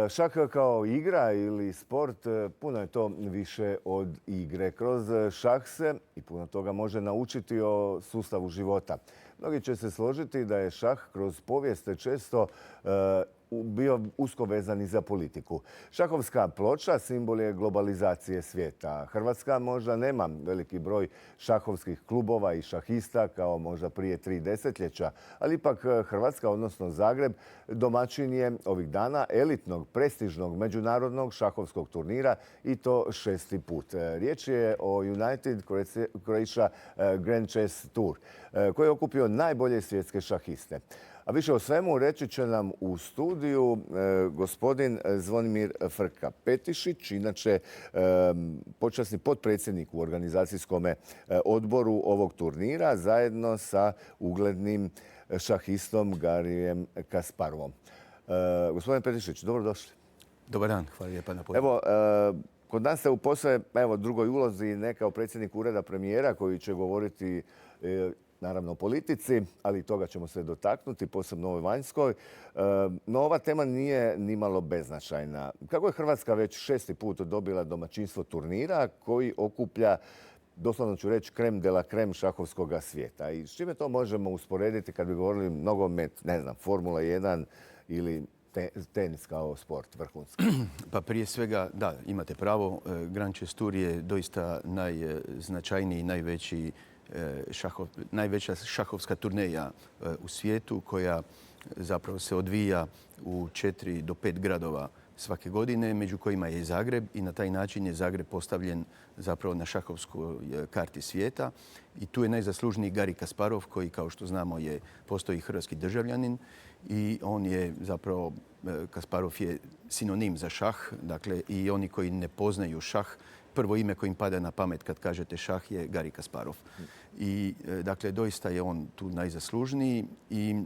Šah kao igra ili sport, puno je to više od igre. Kroz šah se i puno toga može naučiti o sustavu života. Mnogi će se složiti da je šah kroz povijest često bio usko vezan i za politiku. Šahovska ploča simbol je globalizacije svijeta. Hrvatska možda nema veliki broj šahovskih klubova i šahista kao možda prije 3 desetljeća, ali ipak Hrvatska, odnosno Zagreb, domaćin je ovih dana elitnog, prestižnog međunarodnog šahovskog turnira i to 6. put. Riječ je o United Croatia Grand Chess Tour koji je okupio najbolje svjetske šahiste. A više o svemu reći će nam u studiju gospodin Zvonimir Frka-Petišić, inače počasni potpredsjednik u organizacijskom odboru ovog turnira, zajedno sa uglednim šahistom Garijem Kasparovom. Gospodine Petišić, dobrodošli. Dobar dan, hvala lijepa na pozivu. Evo, kod nas ste u posve drugoj ulozi, ne kao predsjednik ureda premijera koji će govoriti naravno o politici, ali i toga ćemo se dotaknuti, posebno ovoj vanjskoj. No ova tema nije nimalo beznačajna. Kako je Hrvatska već 6. put dobila domaćinstvo turnira koji okuplja, doslovno ću reći, krem de la krem šahovskog svijeta? I s čime to možemo usporediti kad bi govorili nogomet, ne znam, Formula 1 ili tenis kao sport vrhunski? Pa prije svega, da, imate pravo. Grand Chess Tour je doista najznačajniji i najveća šahovska turneja u svijetu koja zapravo se odvija u 4 do 5 gradova svake godine, među kojima je i Zagreb, i na taj način je Zagreb postavljen zapravo na šahovskoj karti svijeta. I tu je najzaslužniji Garij Kasparov koji, kao što znamo, postoji hrvatski državljanin i on je zapravo, Kasparov je sinonim za šah, dakle i oni koji ne poznaju šah, prvo ime koje im pada na pamet kad kažete šah je Garij Kasparov. I dakle, doista je on tu najzaslužniji i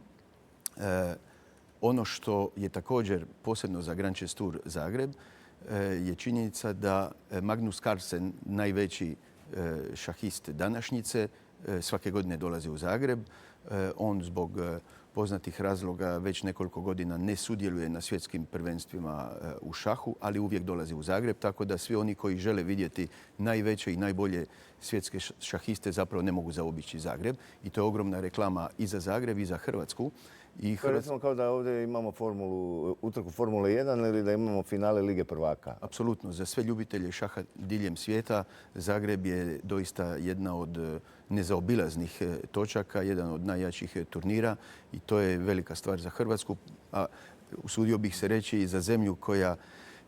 ono što je također posebno za Grand Chess Tour Zagreb je činjenica da Magnus Carlsen, najveći šahist današnjice, svake godine dolazi u Zagreb. On zbog poznatih razloga već nekoliko godina ne sudjeluje na svjetskim prvenstvima u šahu, ali uvijek dolazi u Zagreb, tako da svi oni koji žele vidjeti najveće i najbolje svjetske šahiste zapravo ne mogu zaobići Zagreb. I to je ogromna reklama i za Zagreb i za Hrvatsku. To je recimo kao da ovdje imamo utrku Formule 1 ili da imamo finale Lige prvaka. Apsolutno. Za sve ljubitelje šaha diljem svijeta Zagreb je doista jedna od nezaobilaznih točaka, jedan od najjačih turnira i to je velika stvar za Hrvatsku. A usudio bih se reći i za zemlju koja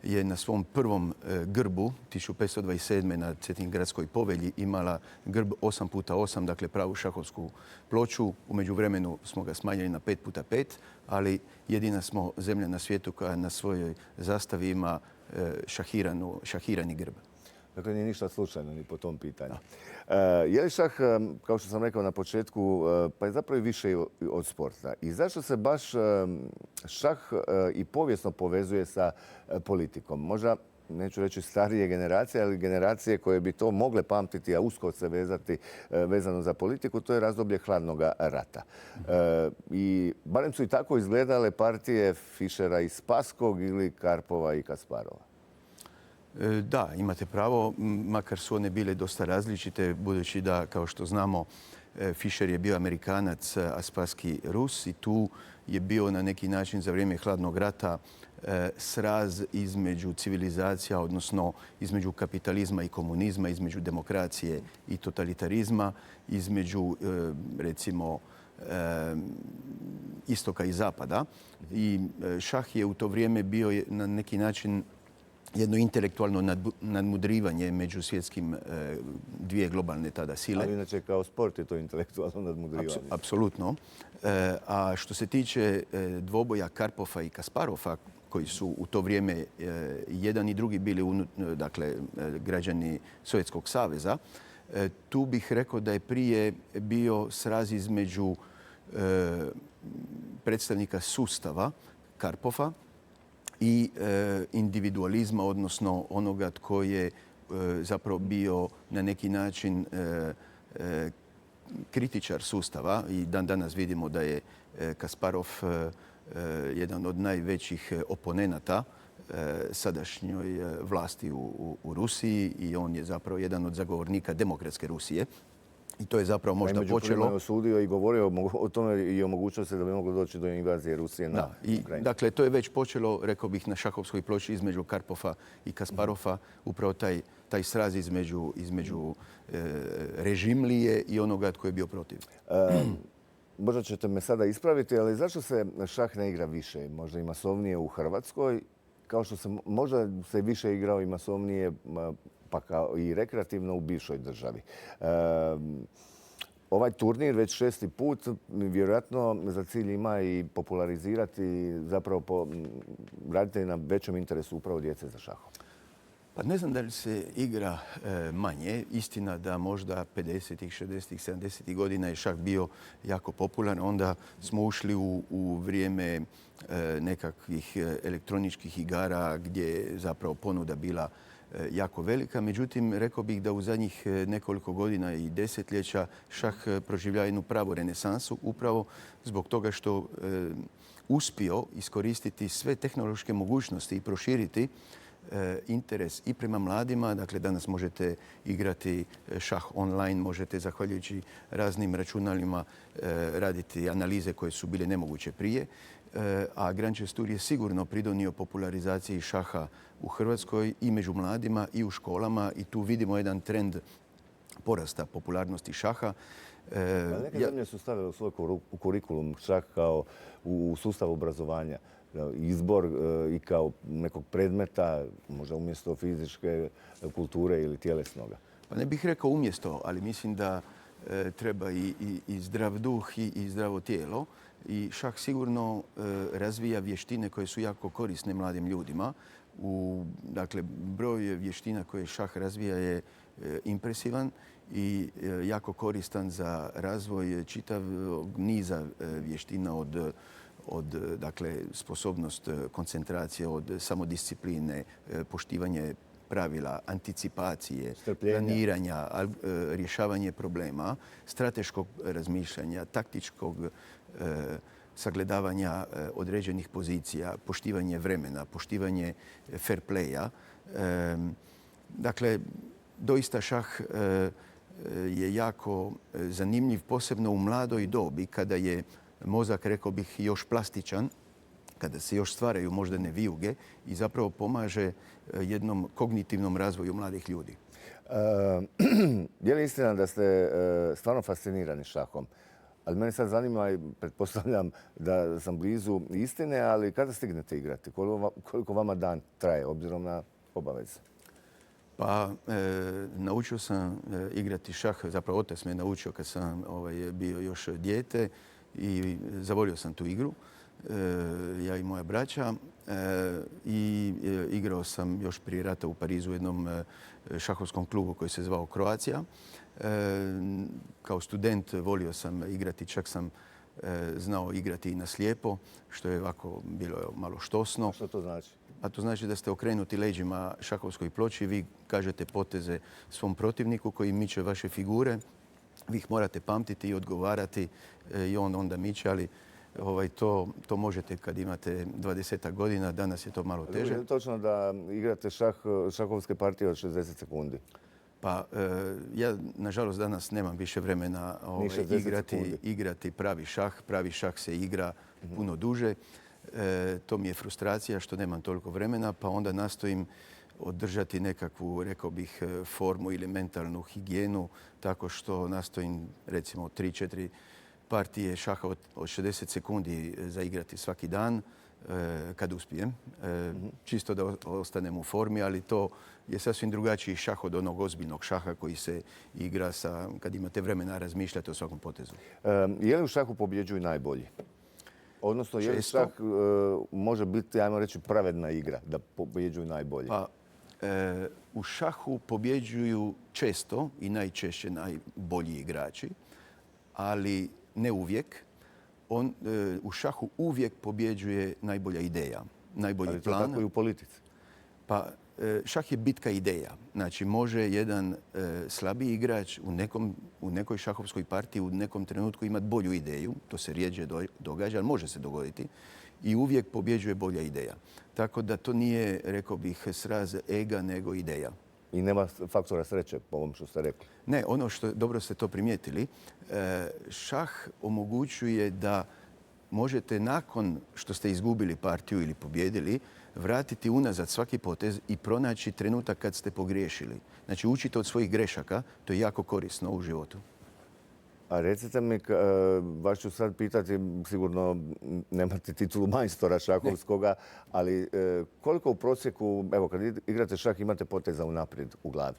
je na svom prvom grbu 1527. na Cetingradskoj povelji imala grb 8x8, dakle pravu šahovsku ploču. U međuvremenu smo ga smanjili na 5x5, ali jedina smo zemlja na svijetu koja na svojoj zastavi ima šahirani grb. Dakle, nije ništa slučajno ni po tom pitanju. Je li šah, kao što sam rekao na početku, pa je zapravo i više od sporta? I zašto se baš šah i povijesno povezuje sa politikom? Možda, neću reći starije generacije, ali generacije koje bi to mogle pamtiti, a usko se vezano za politiku, to je razdoblje hladnog rata. I barem su i tako izgledale partije Fischera i Spaskog ili Karpova i Kasparova. Da, imate pravo, makar su one bile dosta različite, budući da, kao što znamo, Fischer je bio Amerikanac, a Spassky Rus, i tu je bio na neki način za vrijeme hladnog rata sraz između civilizacija, odnosno između kapitalizma i komunizma, između demokracije i totalitarizma, između, recimo, istoka i zapada. I šah je u to vrijeme bio na neki način jedno intelektualno nadmudrivanje među svjetskim dvije globalne tada sile. Ali inače kao sport je to intelektualno nadmudrivanje. Apsolutno. A što se tiče dvoboja Karpova i Kasparova, koji su u to vrijeme jedan i drugi bili građani Sovjetskog saveza, tu bih rekao da je prije bio sraz između predstavnika sustava Karpova i individualizma, odnosno onoga tko je zapravo bio na neki način kritičar sustava. I dan danas vidimo da je Kasparov jedan od najvećih oponenata sadašnjoj vlasti u Rusiji i on je zapravo jedan od zagovornika demokratske Rusije. I to je zapravo možda počelo... je osudio i govorio o tome i o mogućnosti da bi moglo doći do invazije Rusije na Ukrajinu. Dakle, to je već počelo, rekao bih, na šahovskoj ploči između Karpova i Kasparova. Upravo taj sraz između režimlije i onoga tko je bio protiv. Možda ćete me sada ispraviti, ali zašto se šah ne igra više, možda i masovnije u Hrvatskoj, kao što se možda se više igrao i masovnije pa kao i rekreativno u bivšoj državi. Ovaj turnir već 6. put vjerojatno za cilj ima i popularizirati, zapravo raditi na većem interesu upravo djece za šahom. Pa ne znam da li se igra manje. Istina da možda 50-ih, 60-ih, 70-ih godina je šah bio jako popularan. Onda smo ušli u vrijeme nekakvih elektroničkih igara gdje je zapravo ponuda bila jako velika. Međutim, rekao bih da u zadnjih nekoliko godina i desetljeća šah proživlja jednu pravu renesansu upravo zbog toga što uspio iskoristiti sve tehnološke mogućnosti i proširiti interes i prema mladima. Dakle, danas možete igrati šah online, možete zahvaljujući raznim računalima raditi analize koje su bile nemoguće prije. A Grand Chess Tour je sigurno pridonio popularizaciji šaha u Hrvatskoj i među mladima i u školama i tu vidimo jedan trend porasta popularnosti šaha. Neke zemlje su stavile u svoj kurikulum šah kao u sustav obrazovanja. Izbor i kao nekog predmeta, možda umjesto fizičke kulture ili tjelesnoga. Pa ne bih rekao umjesto, ali mislim da treba i zdrav duh i zdravo tijelo. I šah sigurno razvija vještine koje su jako korisne mladim ljudima. Dakle, broj vještina koje šah razvija je impresivan i jako koristan za razvoj čitavog niza vještina od dakle, sposobnost koncentracije, od samodiscipline, poštivanje pravila, anticipacije, planiranja, rješavanje problema, strateškog razmišljanja, taktičkog sagledavanja određenih pozicija, poštivanje vremena, poštivanje fair playa. Dakle, doista šah je jako zanimljiv, posebno u mladoj dobi kada je mozak, rekao bih, još plastičan, kada se još stvaraju moždane vijuge i zapravo pomaže jednom kognitivnom razvoju mladih ljudi. Je li istina da ste stvarno fascinirani šahom? Ali mene sad zanima i pretpostavljam da sam blizu istine, ali kada stignete igrati? Koliko vama dan traje, obzirom na obaveze? Pa, naučio sam igrati šah, zapravo otac me naučio kad sam bio još dijete i zavolio sam tu igru, ja i moja braća. I igrao sam još prije rata u Parizu u jednom šahovskom klubu koji se zvao Kroacija. Kao student volio sam igrati, čak sam znao igrati i na slijepo, što je ovako bilo malo štosno. Što to znači? A to znači da ste okrenuti leđima šahovskoj ploči, vi kažete poteze svom protivniku koji miče vaše figure. Vi ih morate pamtiti i odgovarati i on onda miče, ali to možete kad imate 20 godina, danas je to malo teže. Je li točno da igrate šahovske partije od 60 sekundi? Pa ja, nažalost, danas nemam više vremena igrati pravi šah. Pravi šah se igra puno duže. To mi je frustracija što nemam toliko vremena, pa onda nastojim održati nekakvu, rekao bih, formu ili mentalnu higijenu tako što nastojim, recimo, 3-4 partije šaha od 60 sekundi zaigrati svaki dan kad uspijem. Čisto da ostanem u formi, ali to je sasvim drugačiji šah od onog ozbiljnog šaha koji se igra kad imate vremena razmišljati o svakom potezu. Je li u šahu pobjeđuju najbolji? Odnosno, je li šah može biti, ajmo reći, pravedna igra da pobjeđuju najbolji? Pa, u šahu pobjeđuju često i najčešće najbolji igrači, ali ne uvijek. U šahu uvijek pobjeđuje najbolja ideja, najbolji plan. Ali to tako i u politici? Pa, šah je bitka ideja. Znači, može jedan slabiji igrač u nekoj šahovskoj partiji u nekom trenutku imati bolju ideju. To se rijeđe događa, ali može se dogoditi. i uvijek pobjeđuje bolja ideja. Tako da to nije, rekao bih, sraz ega nego ideja. I nema faktora sreće po ovom što ste rekli. Ne, ono što, dobro ste to primijetili, šah omogućuje da možete nakon što ste izgubili partiju ili pobjedili, vratiti unazad svaki potez i pronaći trenutak kad ste pogriješili. Znači učite od svojih grešaka, to je jako korisno u životu. A recite mi, vas ću sad pitati, sigurno nemate titulu majstora šahovskoga, ali koliko u prosjeku, evo kad igrate šah imate poteza unaprijed u glavi?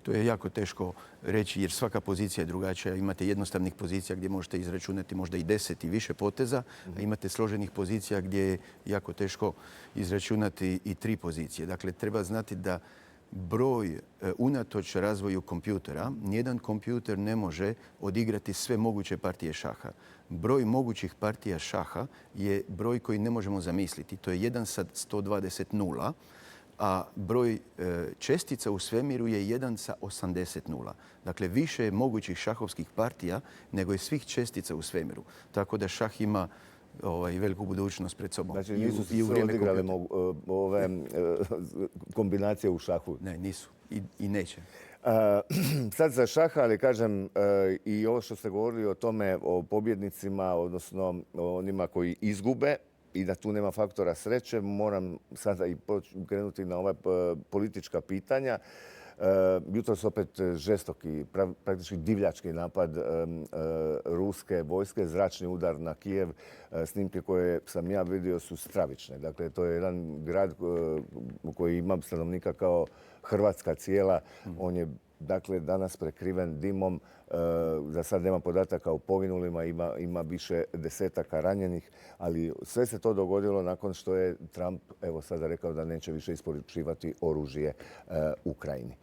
To je jako teško reći jer svaka pozicija je drugačija. Imate jednostavnih pozicija gdje možete izračunati možda i 10 i više poteza, a imate složenih pozicija gdje je jako teško izračunati i 3 pozicije. Dakle, treba znati da broj, unatoč razvoju kompjutera, nijedan kompjuter ne može odigrati sve moguće partije šaha. Broj mogućih partija šaha je broj koji ne možemo zamisliti. To je 1 sa 120 nula, a broj čestica u svemiru je 1 sa 80 nula. Dakle, više je mogućih šahovskih partija nego je svih čestica u svemiru. Tako da šah ima veliku budućnost pred sobom. Znači nisu se sve odigrale ove kombinacije u šahu? Ne, nisu. I neće. Sad za šaha, ali kažem i ovo što ste govorili o tome, o pobjednicima, odnosno o onima koji izgube i da tu nema faktora sreće, moram sada i krenuti na ova politička pitanja. Jutros opet žestoki, praktički divljački napad ruske vojske, zračni udar na Kijev. Snimke koje sam ja vidio su stravične. Dakle, to je jedan grad koji ima stanovnika kao Hrvatska cijela. On je dakle danas prekriven dimom. Za sad nema podataka o poginulima, ima više desetaka ranjenih, ali sve se to dogodilo nakon što je Trump evo sada rekao da neće više isporučivati oružje Ukrajini.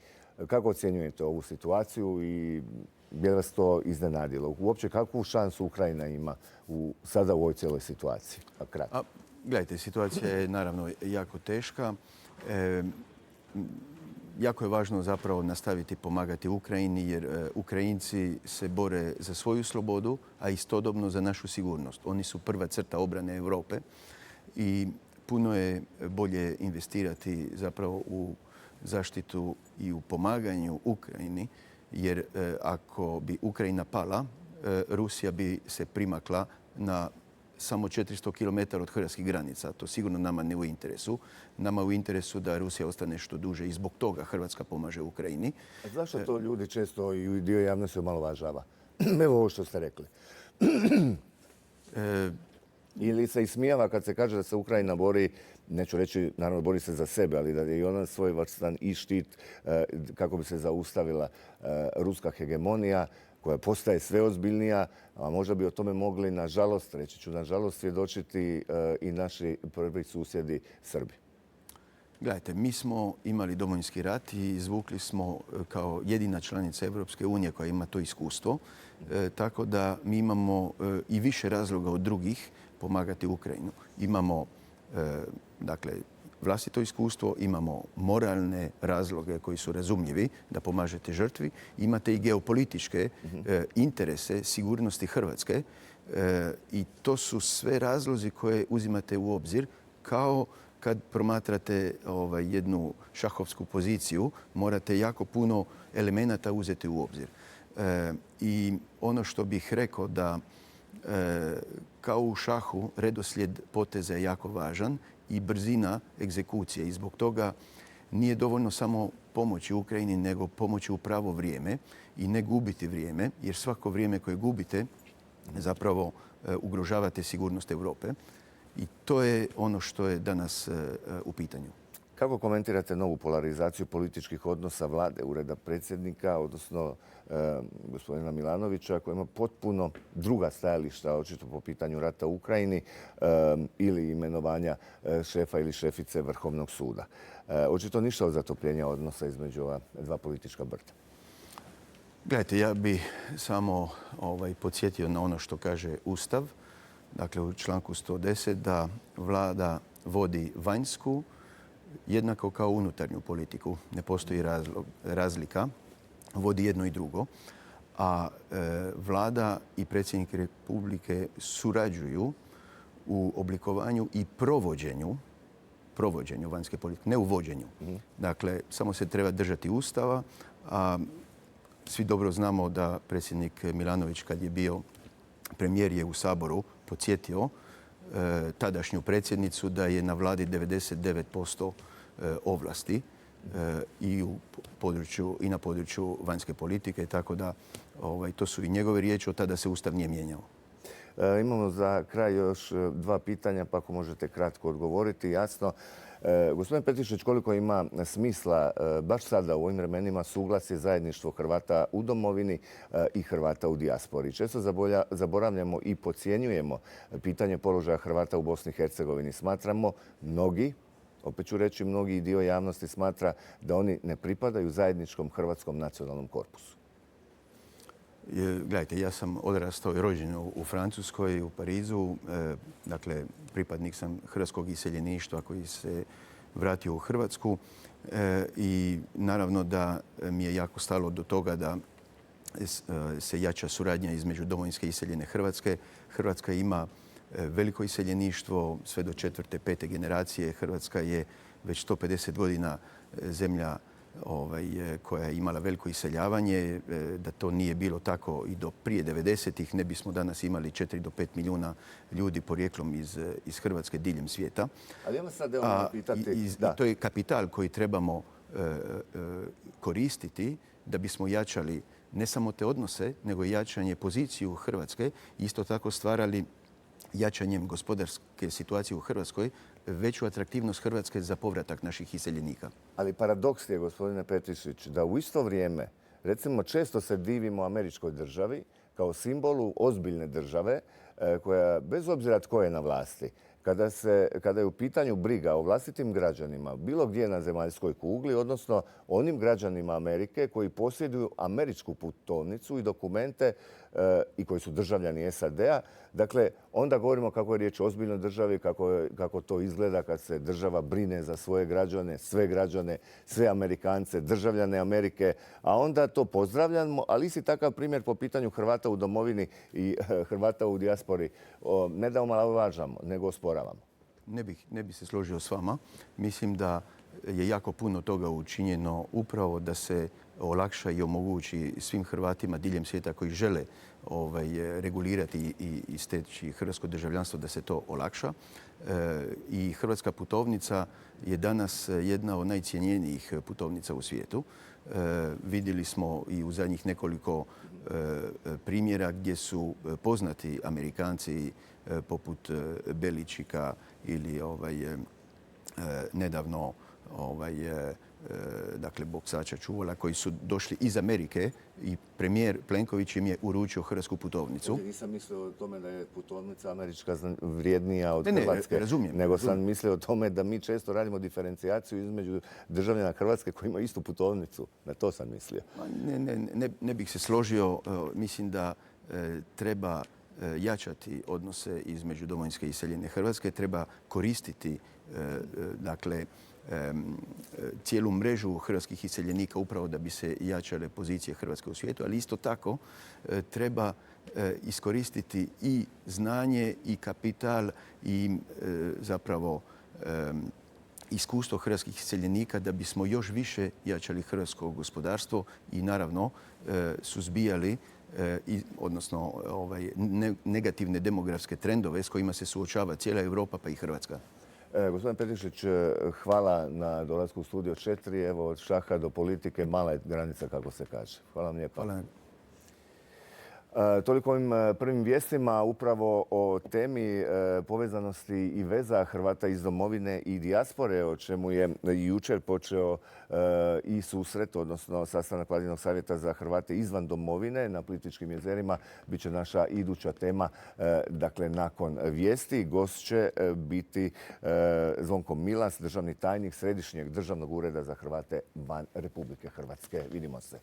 Kako ocjenjujete ovu situaciju i je li vas to iznenadilo? Uopće kakvu šansu Ukrajina ima sada u ovoj cijeloj situaciji? Gledajte, situacija je naravno jako teška. Jako je važno zapravo nastaviti pomagati Ukrajini jer Ukrajinci se bore za svoju slobodu, a istodobno za našu sigurnost. Oni su prva crta obrane Europe i puno je bolje investirati zapravo u zaštitu i u pomaganju Ukrajini jer ako bi Ukrajina pala, Rusija bi se primakla na samo 400 km od hrvatskih granica. To sigurno nama ne u interesu. Nama u interesu da Rusija ostane što duže i zbog toga Hrvatska pomaže Ukrajini. A zašto to ljudi često i dio javnosti omalovažava? Evo ovo što ste rekli. Ili se ismijava kad se kaže da se Ukrajina bori, neću reći, naravno bori se za sebe, ali da je i ona svojevrstan i štit kako bi se zaustavila ruska hegemonija koja postaje sve ozbiljnija, a možda bi o tome mogli, nažalost, reći ću, nažalost, svjedočiti i naši prvi susjedi Srbi. Gledajte, mi smo imali Domovinski rat i izvukli smo kao jedina članica Europske unije koja ima to iskustvo, tako da mi imamo i više razloga od drugih pomagati Ukrajinu. Imamo, dakle, vlastito iskustvo, imamo moralne razloge koji su razumljivi da pomažete žrtvi, imate i geopolitičke interese sigurnosti Hrvatske i to su sve razlozi koje uzimate u obzir kao kad promatrate jednu šahovsku poziciju, morate jako puno elemenata uzeti u obzir. I ono što bih rekao da kao u šahu redoslijed poteza je jako važan i brzina egzekucije. I zbog toga nije dovoljno samo pomoći Ukrajini, nego pomoći u pravo vrijeme i ne gubiti vrijeme, jer svako vrijeme koje gubite zapravo ugrožavate sigurnost Europe. I to je ono što je danas u pitanju. Kako komentirate novu polarizaciju političkih odnosa vlade, ureda predsjednika, odnosno gospodina Milanovića, koji ima potpuno druga stajališta, očito po pitanju rata u Ukrajini ili imenovanja šefa ili šefice Vrhovnog suda? Očito ništa od zatopljenja odnosa između ova dva politička brda. Gledajte, ja bih samo podsjetio na ono što kaže Ustav. Dakle, u članku 110 da vlada vodi vanjsku jednako kao unutarnju politiku. Ne postoji razlika. Vodi jedno i drugo. A vlada i predsjednik Republike surađuju u oblikovanju i provođenju vanjske politike, ne u vođenju. Dakle, samo se treba držati Ustava, a svi dobro znamo da predsjednik Milanović kad je bio premijer je u Saboru podsjetio tadašnju predsjednicu da je na vladi 99% ovlasti i na području vanjske politike, tako da to su i njegove riječi, od tada se Ustav nije mijenjao. Imamo za kraj još dva pitanja, pa ako možete kratko odgovoriti. Jasno, gospodin Petrišić, koliko ima smisla baš sada u ovim vremenima suglasje zajedništvo Hrvata u domovini i Hrvata u dijaspori? Često zaboravljamo i podcjenjujemo pitanje položaja Hrvata u Bosni i Hercegovini. Smatramo mnogi, opet ću reći mnogi, dio javnosti smatra da oni ne pripadaju zajedničkom hrvatskom nacionalnom korpusu. Gledajte, ja sam odrastao i rođen u Francuskoj, u Parizu. Dakle, pripadnik sam hrvatskog iseljeništva koji se vratio u Hrvatsku. I naravno da mi je jako stalo do toga da se jača suradnja između domovinske i iseljene Hrvatske. Hrvatska ima veliko iseljeništvo, sve do 4., 5. generacije. Hrvatska je već 150 godina zemlja koja je imala veliko iseljavanje. Da to nije bilo tako i do prije 90-ih, ne bismo danas imali 4 do 5 milijuna ljudi porijeklom iz Hrvatske diljem svijeta. Ali ja sad pitati... To je kapital koji trebamo koristiti da bismo jačali ne samo te odnose, nego i jačanje poziciju Hrvatske. Isto tako stvarali jačanjem gospodarske situacije u Hrvatskoj veću atraktivnost Hrvatske za povratak naših iseljenika. Ali paradoks je, gospodine Petrišić, da u isto vrijeme, recimo, često se divimo američkoj državi kao simbolu ozbiljne države koja, bez obzira tko je na vlasti, kada je u pitanju briga o vlastitim građanima bilo gdje na zemaljskoj kugli, odnosno onim građanima Amerike koji posjeduju američku putovnicu i dokumente i koji su državljani SAD-a. Dakle, onda govorimo kako je riječ o ozbiljnoj državi, kako to izgleda kad se država brine za svoje građane, sve Amerikance, državljane Amerike, a onda to pozdravljamo, ali isti takav primjer po pitanju Hrvata u domovini i Hrvata u dijaspori ne da omalovažavamo, nego osporavamo. Ne bih se složio s vama. Mislim da je jako puno toga učinjeno upravo da se olakša i omogući svim Hrvatima diljem svijeta koji žele regulirati i steći hrvatsko državljanstvo da se to olakša. I hrvatska putovnica je danas jedna od najcjenjenijih putovnica u svijetu. Vidjeli smo i u zadnjih nekoliko primjera gdje su poznati Amerikanci poput Beličika ili nedavno dakle boksača Čuvala koji su došli iz Amerike i premijer Plenković im je uručio hrvatsku putovnicu. Nisam mislio o tome da je putovnica američka vrijednija od Hrvatske. Ne, razumijem. Nego sam mislio o tome da mi često radimo diferencijaciju između državljana Hrvatske koji imaju istu putovnicu. Na to sam mislio. Ne bih se složio. Mislim da treba jačati odnose između domovinske i iseljene Hrvatske. Treba koristiti cijelu mrežu hrvatskih iseljenika upravo da bi se jačale pozicije Hrvatske u svijetu, ali isto tako treba iskoristiti i znanje i kapital i zapravo iskustvo hrvatskih iseljenika da bismo još više jačali hrvatsko gospodarstvo i naravno suzbijali odnosno negativne demografske trendove s kojima se suočava cijela Europa pa i Hrvatska. Gospodin Petrišić, hvala na dolasku u Studio 4. Evo, od šaha do politike mala je granica, kako se kaže. Hvala vam lijepa. Hvala. Toliko ovim prvim vijestima upravo o temi povezanosti i veza Hrvata iz domovine i dijaspore, o čemu je jučer počeo i susret, odnosno sastanak Vladinog savjeta za Hrvate izvan domovine na Plitvičkim jezerima. Biće naša iduća tema, dakle, nakon vijesti. Gost će biti Zvonko Milas, državni tajnik Središnjeg državnog ureda za Hrvate van Republike Hrvatske. Vidimo se.